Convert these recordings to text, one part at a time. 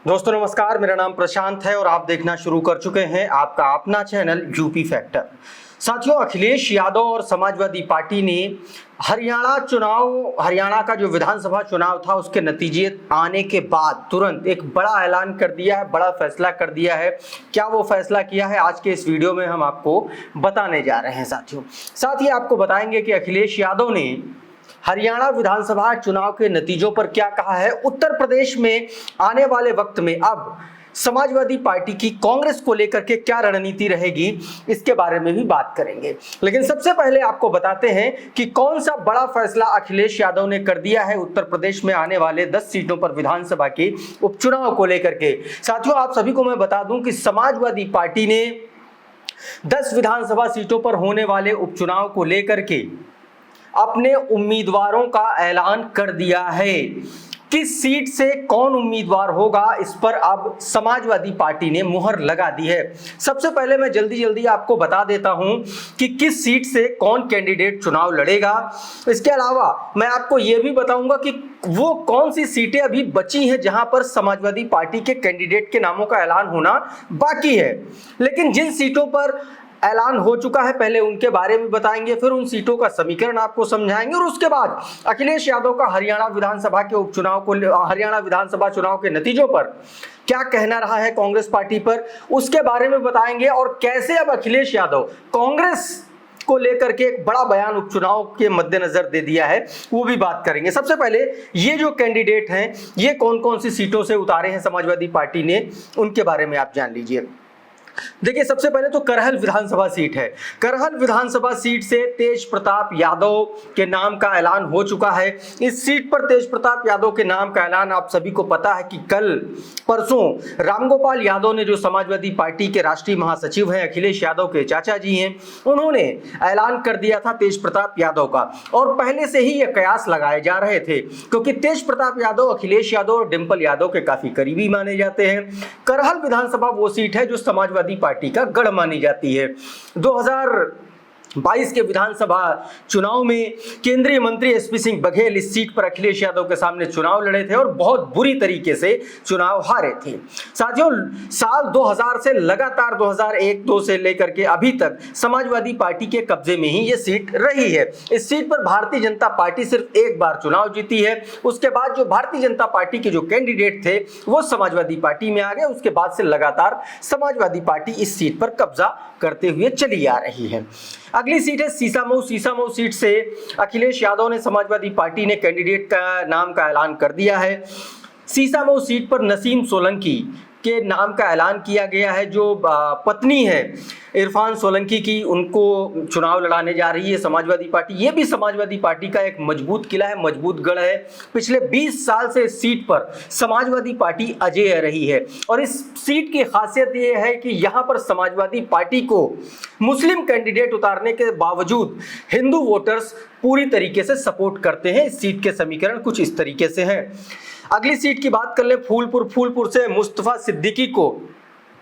दोस्तों नमस्कार, मेरा नाम प्रशांत है और आप देखना शुरू कर चुके हैं आपका अपना चैनल यूपी फैक्टर। साथियों, अखिलेश यादव और समाजवादी पार्टी ने हरियाणा का जो विधानसभा चुनाव था उसके नतीजे आने के बाद तुरंत एक बड़ा ऐलान कर दिया है, बड़ा फैसला कर दिया है। क्या वो फैसला किया है, आज के इस वीडियो में हम आपको बताने जा रहे हैं। साथियों, साथ ही आपको बताएंगे कि अखिलेश यादव ने हरियाणा विधानसभा चुनाव के नतीजों पर क्या कहा है। उत्तर प्रदेश में आने वाले वक्त में अब समाजवादी पार्टी की कांग्रेस को लेकर के क्या रणनीति रहेगी, इसके बारे में भी बात करेंगे। लेकिन सबसे पहले आपको बताते हैं कि कौन सा बड़ा फैसला अखिलेश यादव ने कर दिया है उत्तर प्रदेश में आने वाले 10 सीटों पर विधानसभा के उपचुनाव को लेकर के। साथियों, आप सभी को मैं बता दूं कि समाजवादी पार्टी ने 10 विधानसभा सीटों पर होने वाले उपचुनाव को लेकर के अपने उम्मीदवारों का ऐलान कर दिया है। किस सीट से कौन उम्मीदवार होगा, इस पर अब समाजवादी पार्टी ने मुहर लगा दी है। सबसे पहले मैं जल्दी आपको बता देता हूं कि किस सीट से कौन कैंडिडेट चुनाव लड़ेगा। इसके अलावा मैं आपको यह भी बताऊंगा कि वो कौन सी सीटें अभी बची हैं जहां पर समाजवादी पार्टी के कैंडिडेट के नामों का ऐलान होना बाकी है। लेकिन जिन सीटों पर ऐलान हो चुका है पहले उनके बारे में बताएंगे, फिर उन सीटों का समीकरण आपको समझाएंगे और उसके बाद अखिलेश यादव का हरियाणा विधानसभा चुनाव के नतीजों पर क्या कहना रहा है कांग्रेस पार्टी पर, उसके बारे में बताएंगे। और कैसे अब अखिलेश यादव कांग्रेस को लेकर के एक बड़ा बयान उपचुनाव के मद्देनजर दे दिया है, वो भी बात करेंगे। सबसे पहले ये जो कैंडिडेट हैं ये कौन कौन सी सीटों से उतारे हैं समाजवादी पार्टी ने, उनके बारे में आप जान लीजिए। देखिए, सबसे पहले तो करहल विधानसभा सीट है। करहल विधानसभा सीट से तेज प्रताप यादव के नाम का ऐलान हो चुका है। इस सीट पर तेज प्रताप यादव के नाम का ऐलान आप सभी को पता है कि कल परसों रामगोपाल यादव ने, जो समाजवादी पार्टी के राष्ट्रीय महासचिव हैं, अखिलेश यादव के चाचा जी हैं, उन्होंने ऐलान कर दिया था तेज प्रताप यादव का। और पहले से ही ये कयास लगाए जा रहे थे क्योंकि तेज प्रताप यादव अखिलेश यादव और डिंपल यादव के काफी करीबी माने जाते हैं। करहल विधानसभा वो सीट है जो समाजवादी पार्टी का गढ़ मानी जाती है। 2022 के विधानसभा चुनाव में केंद्रीय मंत्री एसपी सिंह बघेल इस सीट पर अखिलेश यादव के सामने चुनाव लड़े थे और बहुत बुरी तरीके से चुनाव हारे थे। साथियों, साल 2000 से लगातार 2001-2 से लेकर के अभी तक समाजवादी पार्टी के कब्जे में ही ये सीट रही है। इस सीट पर भारतीय जनता पार्टी सिर्फ एक बार चुनाव जीती है। उसके बाद जो भारतीय जनता पार्टी के जो कैंडिडेट थे वो समाजवादी पार्टी में आ गए। उसके बाद से लगातार समाजवादी पार्टी इस सीट पर कब्जा करते हुए चली आ रही है। अगली सीट है सीसामऊ। सीसामऊ सीट से अखिलेश यादव ने, समाजवादी पार्टी ने कैंडिडेट का नाम का ऐलान कर दिया है। सीसामऊ सीट पर नसीम सोलंकी के नाम का ऐलान किया गया है। जो पत्नी है इरफान सोलंकी की, उनको चुनाव लड़ाने जा रही है समाजवादी पार्टी। ये भी समाजवादी पार्टी का एक मजबूत किला है, मजबूत गढ़ है। पिछले 20 साल से इस सीट पर समाजवादी पार्टी अजेय रही है और इस सीट की खासियत ये है कि यहाँ पर समाजवादी पार्टी को मुस्लिम कैंडिडेट उतारने के बावजूद हिंदू वोटर्स पूरी तरीके से सपोर्ट करते हैं। इस सीट के समीकरण कुछ इस तरीके से हैं। अगली सीट की बात कर ले, फूलपुर से मुस्तफा सिद्दीकी को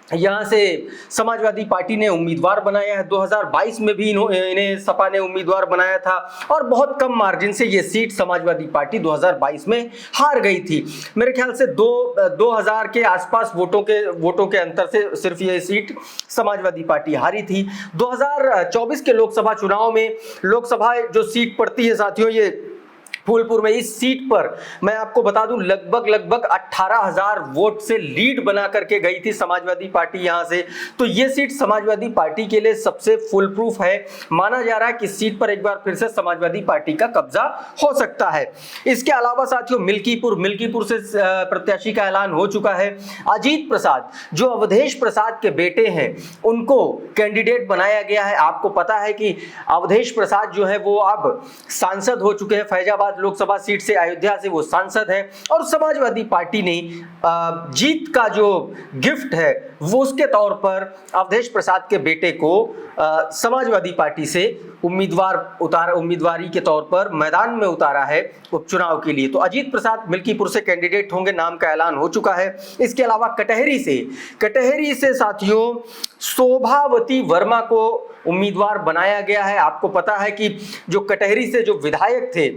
यहाँ से समाजवादी पार्टी ने उम्मीदवार बनाया है। 2022 में भी इन्हें सपा ने उम्मीदवार बनाया था और बहुत कम मार्जिन से ये सीट समाजवादी पार्टी 2022 में हार गई थी। मेरे ख्याल से 2000 के आसपास वोटों के अंतर से सिर्फ ये सीट समाजवादी पार्टी हारी थी। 2024 के लोकसभा चुनाव में लोकसभा जो सीट पड़ती है साथियों, ये फूलपुर में, इस सीट पर मैं आपको बता दूं लगभग 18,000 वोट से लीड बना करके गई थी समाजवादी पार्टी यहां से। तो ये सीट समाजवादी पार्टी के लिए सबसे फुल प्रूफ है। माना जा रहा है कि इस सीट पर एक बार फिर से समाजवादी पार्टी का कब्जा हो सकता है। इसके अलावा साथियों मिल्कीपुर से प्रत्याशी का ऐलान हो चुका है। अजीत प्रसाद, जो अवधेश प्रसाद के बेटे हैं, उनको कैंडिडेट बनाया गया है। आपको पता है कि अवधेश प्रसाद जो है वो अब सांसद हो चुके हैं। फैजाबाद लोकसभा सीट से, अयोध्या से वो सांसद हैं और समाजवादी पार्टी ने जीत का जो गिफ्ट है वो उसके तौर पर अवधेश प्रसाद के बेटे को समाजवादी पार्टी से उम्मीदवारी के तौर पर मैदान में उतारा है उपचुनाव के लिए। तो अजीत प्रसाद मिल्कीपुर से कैंडिडेट होंगे, नाम का ऐलान हो चुका है। इसके अलावा कटहरी से साथियों शोभावती वर्मा को उम्मीदवार बनाया गया है। आपको पता है कि जो कटहरी से जो विधायक थे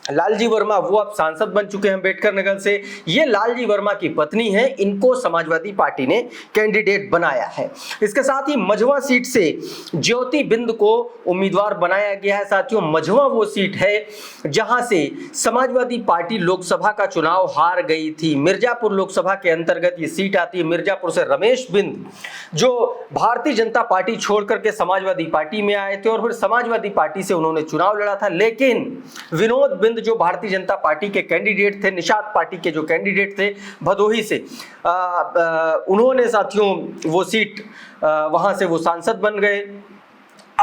लालजी वर्मा वो अब सांसद बन चुके हैं अम्बेडकर नगर से। ये लालजी वर्मा की पत्नी है, इनको समाजवादी पार्टी ने कैंडिडेट बनाया है। इसके साथ ही मझवा सीट से ज्योति बिंद को उम्मीदवार बनाया गया है। साथियों, मझवा वो सीट है जहां से समाजवादी पार्टी लोकसभा का चुनाव हार गई थी। मिर्जापुर लोकसभा के अंतर्गत ये सीट आती है। मिर्जापुर से रमेश बिंद जो भारतीय जनता पार्टी छोड़ करके समाजवादी पार्टी में आए थे और फिर समाजवादी पार्टी से उन्होंने चुनाव लड़ा था, लेकिन विनोद बिंद जो भारतीय जनता पार्टी के कैंडिडेट थे, निषाद पार्टी के जो कैंडिडेट थे भदोही से, उन्होंने साथियों वो सीट वहां से वो सांसद बन गए।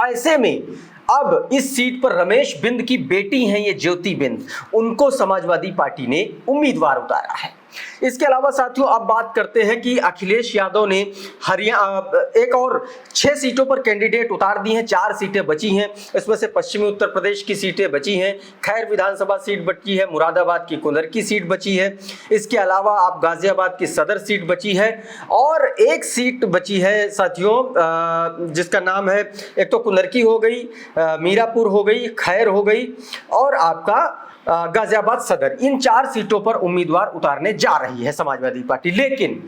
ऐसे में अब इस सीट पर रमेश बिंद की बेटी हैं ये ज्योति बिंद, उनको समाजवादी पार्टी ने उम्मीदवार उतारा है। इसके अलावा साथियों अब बात करते हैं कि अखिलेश यादव ने हरियाणा एक और 6 सीटों पर कैंडिडेट उतार दी हैं। 4 सीटें बची हैं, इसमें से पश्चिमी उत्तर प्रदेश की सीटें बची हैं, खैर विधानसभा सीट बची है, मुरादाबाद की कुंदर की सीट बची है, इसके अलावा आप गाजियाबाद की सदर सीट बची है और एक सीट बची है साथियों जिसका नाम है, एक तो कुंदर की हो गई, मीरापुर हो गई, खैर हो गई और आपका गाजियाबाद सदर। इन 4 सीटों पर उम्मीदवार उतारने जा रही है समाजवादी पार्टी। लेकिन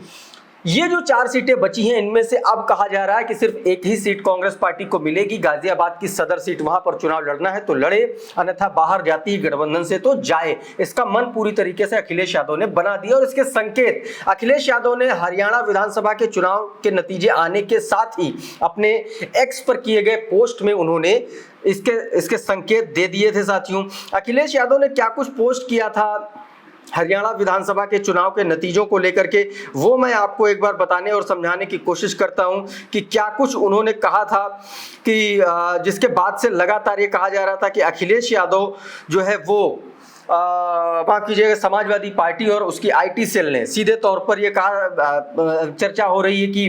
ये जो 4 सीटें बची हैं, इनमें से अब कहा जा रहा है कि सिर्फ एक ही सीट कांग्रेस पार्टी को मिलेगी। गाजियाबाद की सदर सीट, वहां पर चुनाव लड़ना है तो लड़े, अन्यथा बाहर जाती है गठबंधन से तो जाए। इसका मन पूरी तरीके से अखिलेश यादव ने बना दिया और इसके संकेत अखिलेश यादव ने हरियाणा विधानसभा के चुनाव के नतीजे आने के साथ ही अपने एक्स पर किए गए पोस्ट में उन्होंने इसके संकेत दे दिए थे। साथियों, अखिलेश यादव ने क्या कुछ पोस्ट किया था हरियाणा विधानसभा के चुनाव के नतीजों को लेकर के, वो मैं आपको एक बार बताने और समझाने की कोशिश करता हूं कि क्या कुछ उन्होंने कहा था कि जिसके बाद से लगातार ये कहा जा रहा था कि अखिलेश यादव जो है वो माफ कीजिएगा समाजवादी पार्टी और उसकी आईटी सेल ने सीधे तौर पर ये कहा, चर्चा हो रही है कि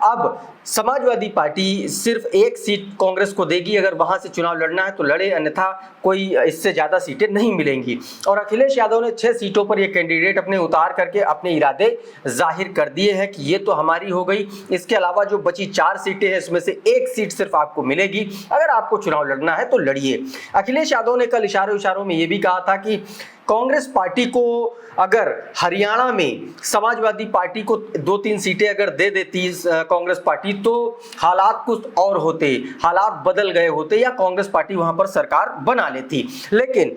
अब समाजवादी पार्टी सिर्फ एक सीट कांग्रेस को देगी, अगर वहां से चुनाव लड़ना है तो लड़े, अन्यथा कोई इससे ज्यादा सीटें नहीं मिलेंगी। और अखिलेश यादव ने 6 सीटों पर ये कैंडिडेट अपने उतार करके अपने इरादे जाहिर कर दिए हैं कि ये तो हमारी हो गई। इसके अलावा जो बची 4 सीटें हैं, इसमें से एक सीट सिर्फ आपको मिलेगी, अगर आपको चुनाव लड़ना है तो लड़िए। अखिलेश यादव ने कल इशारों में ये भी कहा था कि कांग्रेस पार्टी को अगर हरियाणा में समाजवादी पार्टी को 2-3 सीटें अगर दे देती कांग्रेस पार्टी तो हालात कुछ और होते, हालात बदल गए होते या कांग्रेस पार्टी वहां पर सरकार बना लेती। लेकिन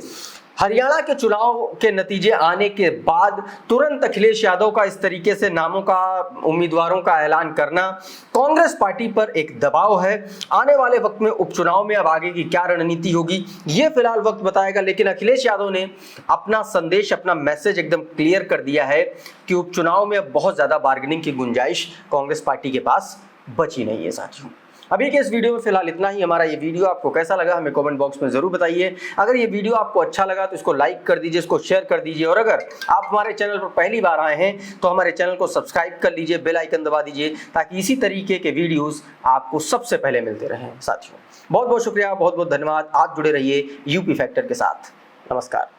हरियाणा के चुनाव के नतीजे आने के बाद तुरंत अखिलेश यादव का इस तरीके से नामों का, उम्मीदवारों का ऐलान करना कांग्रेस पार्टी पर एक दबाव है। आने वाले वक्त में उपचुनाव में अब आगे की क्या रणनीति होगी ये फिलहाल वक्त बताएगा, लेकिन अखिलेश यादव ने अपना संदेश, अपना मैसेज एकदम क्लियर कर दिया है कि उपचुनाव में अब बहुत ज्यादा बार्गेनिंग की गुंजाइश कांग्रेस पार्टी के पास बची नहीं है। साथियों, अभी के इस वीडियो में फिलहाल इतना ही। हमारा ये वीडियो आपको कैसा लगा हमें कमेंट बॉक्स में जरूर बताइए। अगर ये वीडियो आपको अच्छा लगा तो इसको लाइक कर दीजिए, इसको शेयर कर दीजिए और अगर आप हमारे चैनल पर पहली बार आए हैं तो हमारे चैनल को सब्सक्राइब कर लीजिए, बेल आइकन दबा दीजिए ताकि इसी तरीके के वीडियोस आपको सबसे पहले मिलते रहें। साथियों, बहुत बहुत शुक्रिया, बहुत बहुत धन्यवाद। आप जुड़े रहिए यूपी फैक्टर के साथ। नमस्कार।